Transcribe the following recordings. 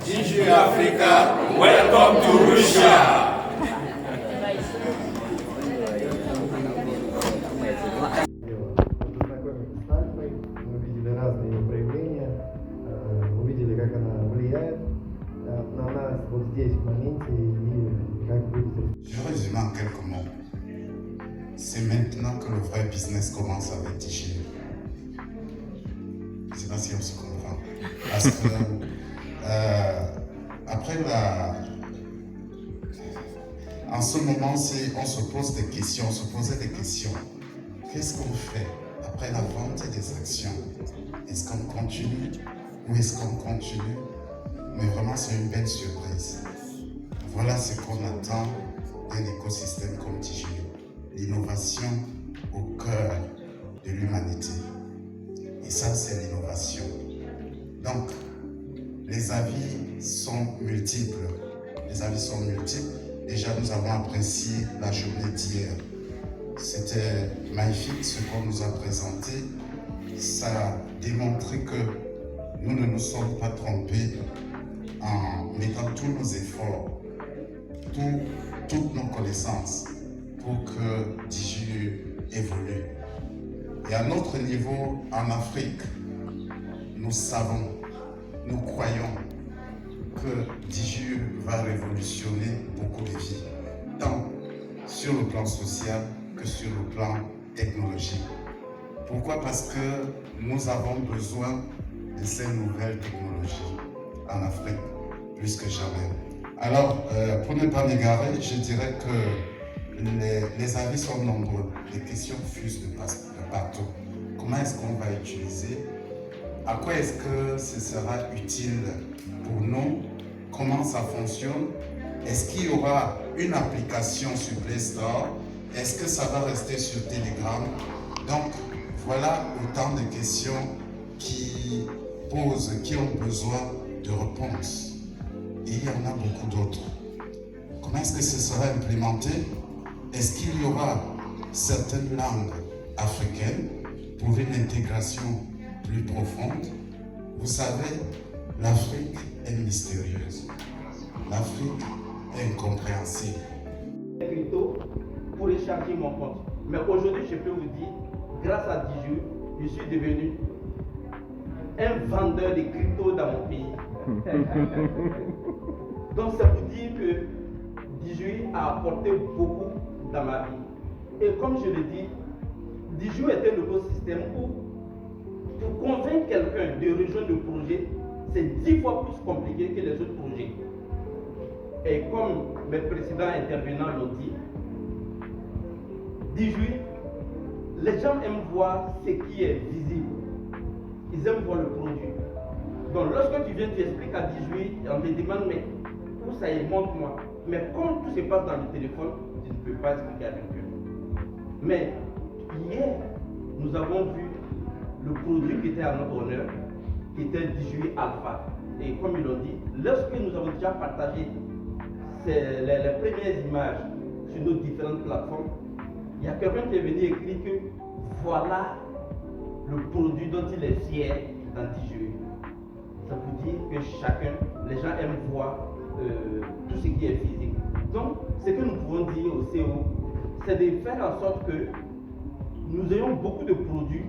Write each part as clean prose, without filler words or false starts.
DJU Africa, welcome to Russia. Познакомились с Альфой, мы увидели разные ее проявления, увидели, как она влияет на нас вот здесь, в моменте, и как будет. Je résume en quelques mots. C'est maintenant que le vrai business commence avec DJU. Je ne sais pas si on se comprend. Parce que après en ce moment, on se pose des questions, on se posait des questions. Qu'est-ce qu'on fait après la vente des actions? Est-ce qu'on continue ou est-ce qu'on continue? Mais vraiment, c'est une belle surprise. Voilà ce qu'on attend d'un écosystème comme DJU. L'innovation au cœur de l'humanité. Et ça, c'est l'innovation. Donc, les avis sont multiples. Déjà, nous avons apprécié la journée d'hier. C'était magnifique ce qu'on nous a présenté. Ça a démontré que nous ne nous sommes pas trompés en mettant tous nos efforts, toutes nos connaissances pour que DJU évolue. Et à notre niveau, en Afrique, nous savons, nous croyons que DJU va révolutionner beaucoup de vies, tant sur le plan social que sur le plan technologique. Pourquoi? Parce que nous avons besoin de ces nouvelles technologies en Afrique, plus que jamais. Alors, pour ne pas m'égarer, je dirais que les avis sont nombreux, les questions fusent de partout. Comment est-ce qu'on va utiliser? À quoi est-ce que ce sera utile pour nous? Comment ça fonctionne? Est-ce qu'il y aura une application sur Play Store? Est-ce que ça va rester sur Telegram? Donc, voilà autant de questions qui ont besoin de réponses. Et il y en a beaucoup d'autres. Comment est-ce que ce sera implémenté? Est-ce qu'il y aura certaines langues africaines pour une intégration plus profonde? Vous savez, l'Afrique est mystérieuse. L'Afrique est incompréhensible. Crypto pour échanger mon compte. Mais aujourd'hui, je peux vous dire, grâce à DJU, je suis devenu un vendeur de crypto dans mon pays. Donc, ça veut dire que DJU a apporté beaucoup dans ma vie. Et comme je le dis, DJU est un nouveau système où, pour convaincre quelqu'un de rejoindre le projet, c'est 10 fois plus compliqué que les autres projets. Et comme mes précédents intervenants l'ont dit, DJU, les gens aiment voir ce qui est visible. Ils aiment voir le produit. Donc lorsque tu viens, tu expliques à DJU, on te demande, mais où ça y est, montre-moi. Mais comme tout se passe dans le téléphone, tu ne peux pas expliquer à quelqu'un. Mais hier, nous avons vu le produit qui était à notre honneur, qui était DJU Alpha. Et comme ils l'ont dit, lorsque nous avons déjà partagé les premières images sur nos différentes plateformes, il y a quelqu'un qui est venu écrire que voilà le produit dont il est fier dans DJU. Ça veut dire que chacun, les gens aiment voir tout ce qui est physique. Donc, ce que nous pouvons dire au CO, c'est de faire en sorte que nous ayons beaucoup de produits,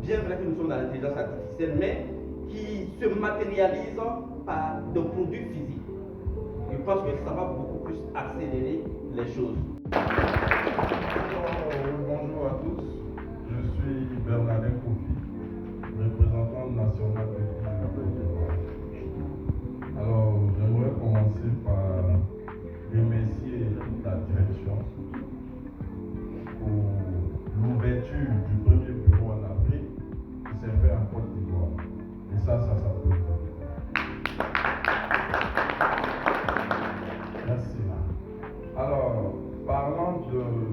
bien vrai que nous sommes dans l'intelligence artificielle, mais qui se matérialisent par des produits physiques. Je pense que ça va beaucoup plus accélérer les choses. Bonjour à tous, je suis Bernardin Kofi, représentant national de l'Union. Alors, j'aimerais commencer par remercier toute la direction pour l'ouverture du premier bureau en Afrique qui s'est fait en Côte d'Ivoire. Et ça s'applaudit. Merci. Alors, parlant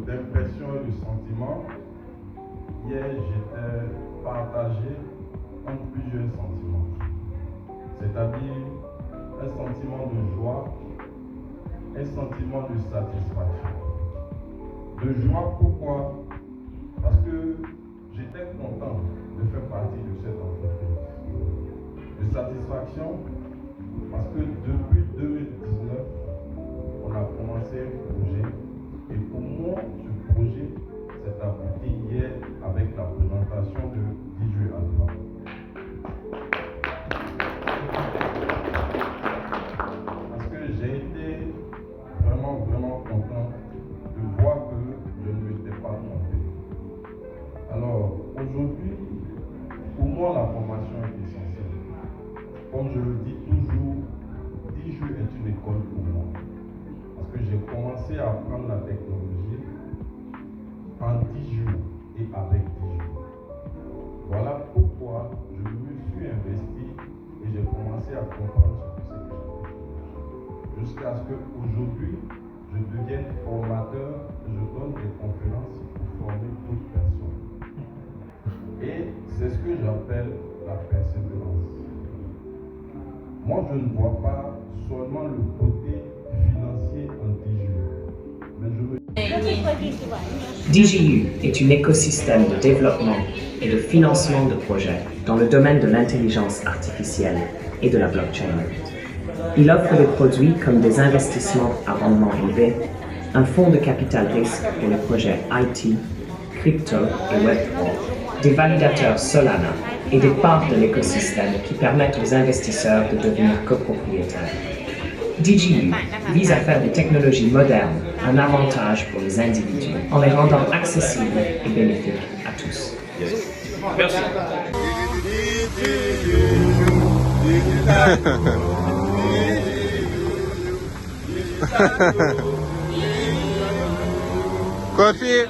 d'impression et de sentiment, hier j'étais partagé entre plusieurs sentiments. C'est-à-dire un sentiment de joie, un sentiment de satisfaction. De joie, pourquoi? Parce que j'étais content de faire partie de cette entreprise. De satisfaction, parce que depuis 2019, on a commencé un projet et pour moi, ce projet s'est abouti hier avec la présentation de DJ Alpha. Parce que j'ai été vraiment content de voir que je ne m'étais pas trompé. Alors, aujourd'hui, pour moi, la formation est essentielle. Comme je le dis toujours, DJ est une école pour moi. Parce que j'ai commencé à apprendre la technologie en 10 jours et avec 10 jours. Voilà pourquoi je me suis investi et j'ai commencé à comprendre ce que c'est que jusqu'à ce qu'aujourd'hui, je devienne formateur, je donne des conférences pour former d'autres personnes. Et c'est ce que j'appelle la persévérance. Moi, je ne vois pas seulement le côté financier en DGU, mais je me... DGU est un écosystème de développement et de financement de projets dans le domaine de l'intelligence artificielle et de la blockchain. Il offre des produits comme des investissements à rendement élevé, un fonds de capital risque pour les projets IT, crypto et Web3, des validateurs Solana et des parts de l'écosystème qui permettent aux investisseurs de devenir copropriétaires. DGU vise à faire des technologies modernes un avantage pour les individus en les rendant accessibles et bénéfiques à tous. Merci. Kofi.